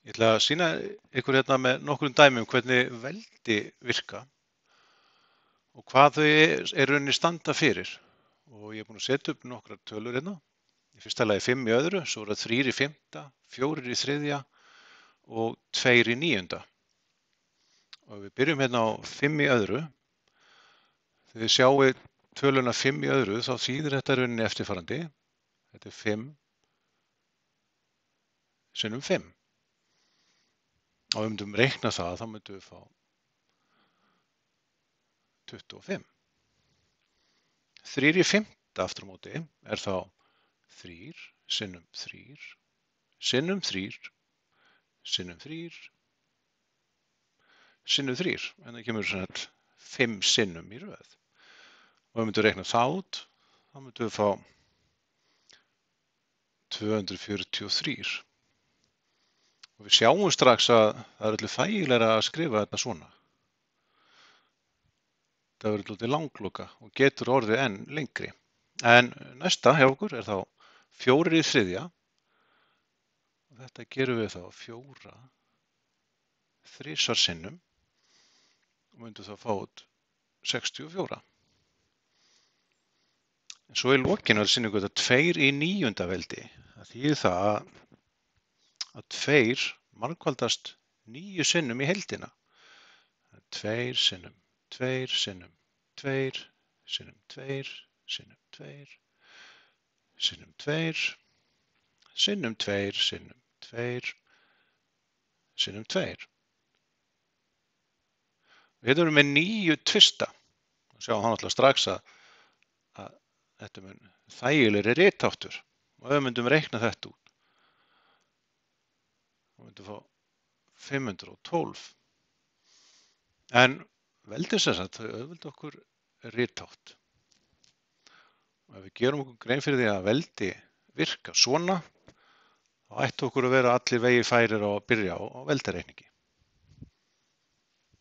Ég ætla að sýna ykkur hérna með nokkrum dæmum hvernig veldi virka og hvað þau rauninni standa fyrir. Og ég er búinn að setja upp nokkrar tölur hérna. Í fyrsta lagi 5 í öðru, svo er það 3 í fimmta, 4 í þriðja og 2 í níunda. Og við byrjum hérna á 5 í öðru. Þegar þið sjáu töluna 5 í öðru þá þýðir þetta rauninni eftirfarandi. Þetta er 5 sinnum 5. Og ef við myndum reikna það, þá myndum við fá 25. 3 í fimmta aftur á móti er þá 3 sinnum 3 sinnum 3 sinnum 3 sinnum 3. En það kemur svona 5 sinnum í röð. Og ef við myndum reikna það út, þá myndum við fá 243. Og við sjáum strax að það er öllu þægilegra að skrifa þetta svona. Það verður lítið langloka og getur orðið enn lengri. En næsta hjá okkur er þá 4 í þriðja. Og þetta gerum við þá 4 þrisvar sinnum og myndum þá fá út 64. En svo í lokinu er sýningu þetta 2 í níunda veldi. Það þýðir það að 2 margfaldast 9 sinnum í heildina. 2 sinnum 2 sinnum 2 sinnum 2 sinnum 2 sinnum 2 sinnum 2 sinnum 2 sinnum 2. Og hérna erum við 9 tvista. Og sjáum hann alltaf strax að þetta mun þægilegri ritháttur. Og ef við myndum reikna þetta út, þá myndum við fá 512. En veldið sem sagt, þau auðvelda okkur rithátt. Og ef við gerum okkur grein fyrir því að veldi virka svona, þá ætti okkur að vera allir vegir færir á að byrja á veldareikningi.